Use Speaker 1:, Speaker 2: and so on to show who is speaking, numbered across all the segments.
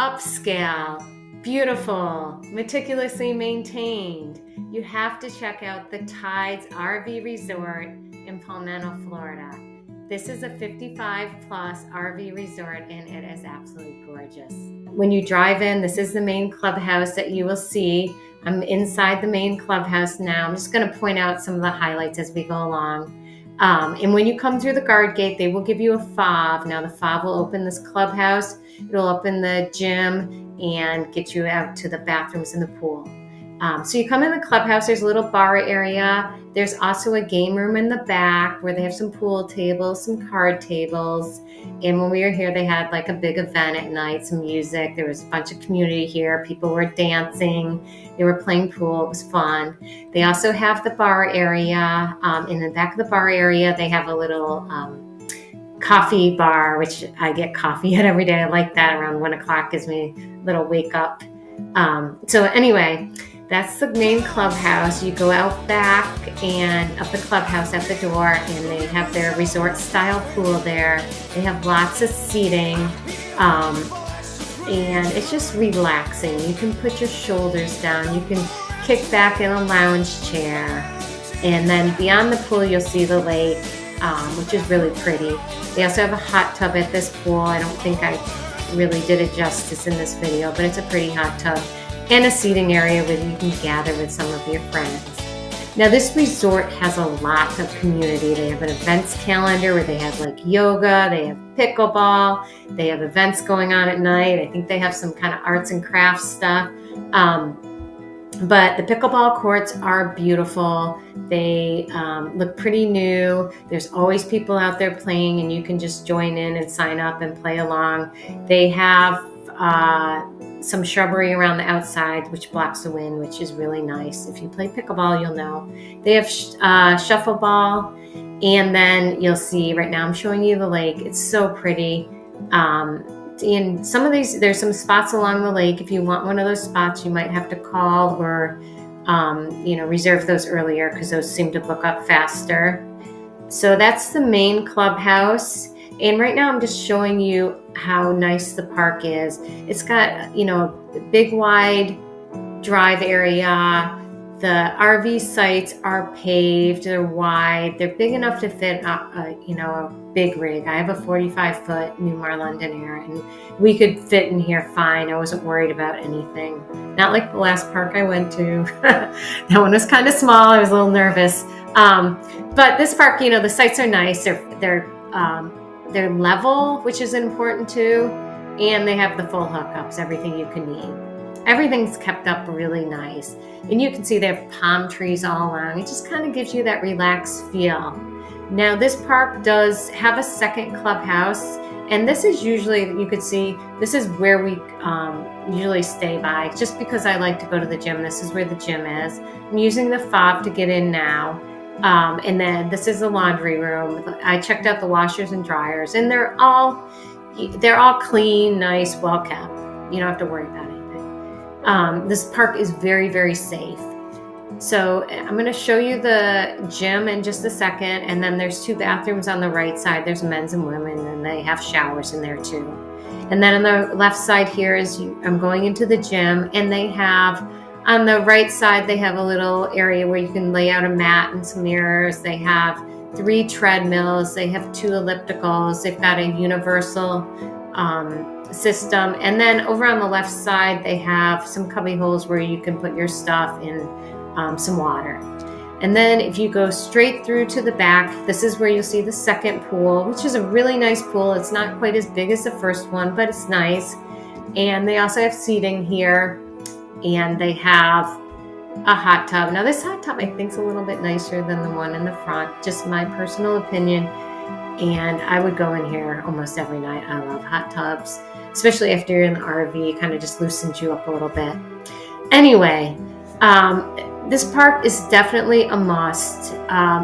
Speaker 1: upscale, beautiful, meticulously maintained. You have to check out the Tides RV Resort in Palmetto, Florida. This is a 55 plus RV resort and it is absolutely gorgeous. When you drive in, this is the main clubhouse that you will see. I'm inside the main clubhouse now. I'm just going to point out some of the highlights as we go along. And when you come through the guard gate, they will give you a fob. Now the fob will open this clubhouse. It'll open the gym and get you out to the bathrooms and the pool. So you come in the clubhouse, there's a little bar area. There's also a game room in the back where they have some pool tables, some card tables. And when we were here, they had like a big event at night, some music. There was a bunch of community here. People were dancing. They were playing pool. It was fun. They also have the bar area. In the back of the bar area, they have a little coffee bar, which I get coffee at every day. I like that. Around 1 o'clock gives me a little wake up. So anyway, that's the main clubhouse. You go out back and up the clubhouse at the door, and they have their resort style pool there. They have lots of seating, and it's just relaxing. You can put your shoulders down. You can kick back in a lounge chair. And then beyond the pool, you'll see the lake, which is really pretty. They also have a hot tub at this pool. I don't think I really did it justice in this video, but it's a pretty hot tub. And a seating area where you can gather with some of your friends. Now this resort has a lot of community. They have an events calendar where they have like yoga, they have pickleball, they have events going on at night. I think they have some kind of arts and crafts stuff. But the pickleball courts are beautiful. They look pretty new. There's always people out there playing and you can just join in and sign up and play along. They have some shrubbery around the outside, which blocks the wind, which is really nice. If you play pickleball, you'll know. They have shuffleball, and then you'll see, right now I'm showing you the lake. It's so pretty. In some of these, there's some spots along the lake. If you want one of those spots, you might have to call or, reserve those earlier because those seem to book up faster. So that's the main clubhouse. And right now I'm just showing you how nice the park is. It's got, a big wide drive area. The RV sites are paved, they're wide, they're big enough to fit a big rig. I have a 45-foot Newmar London Air, and we could fit in here fine. I wasn't worried about anything. Not like the last park I went to. That one was kind of small. I was a little nervous. But this park, the sites are nice. They're level, which is important too, and they have the full hookups, everything you can need. Everything's kept up really nice, and you can see they have palm trees all along. It just kind of gives you that relaxed feel. Now this park does have a second clubhouse, and this is usually, you could see, this is where we usually stay by, just because I like to go to the gym. This is where the gym is. I'm using the fob to get in now. And then this is the laundry room. I checked out the washers and dryers, and they're all clean, nice, well kept. You don't have to worry about anything. This park is very, very safe. So I'm going to show you the gym in just a second, and then there's 2 bathrooms on the right side. There's men's and women, and they have showers in there too. And then on the left side here I'm going into the gym, and they have, on the right side, they have a little area where you can lay out a mat and some mirrors. They have 3 treadmills. They have 2 ellipticals. They've got a universal system. And then over on the left side, they have some cubby holes where you can put your stuff in some water. And then if you go straight through to the back, this is where you'll see the second pool, which is a really nice pool. It's not quite as big as the first one, but it's nice. And they also have seating here. And they have a hot tub. Now this hot tub I think is a little bit nicer than the one in the front, just my personal opinion. And I would go in here almost every night. I love hot tubs, especially after you're in the RV. It kind of just loosens you up a little bit. Anyway, this park is definitely a must.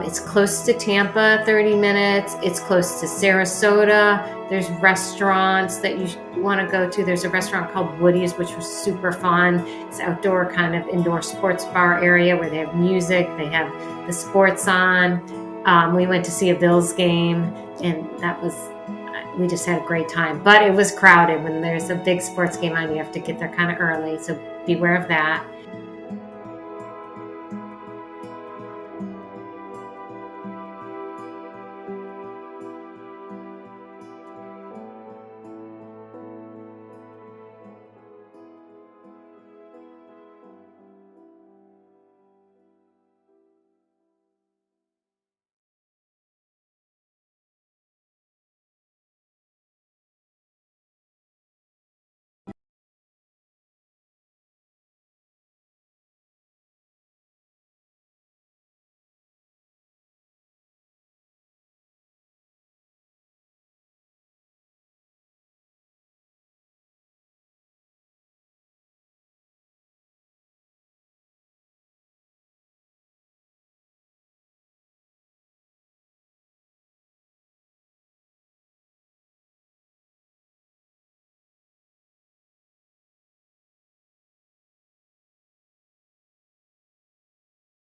Speaker 1: It's close to Tampa, 30 minutes. It's close to Sarasota. There's restaurants that you want to go to. There's a restaurant called Woody's, which was super fun. It's outdoor, kind of indoor sports bar area where they have music. They have the sports on. We went to see a Bills game, and that was we just had a great time. But it was crowded. When there's a big sports game on, you have to get there kind of early. So beware of that.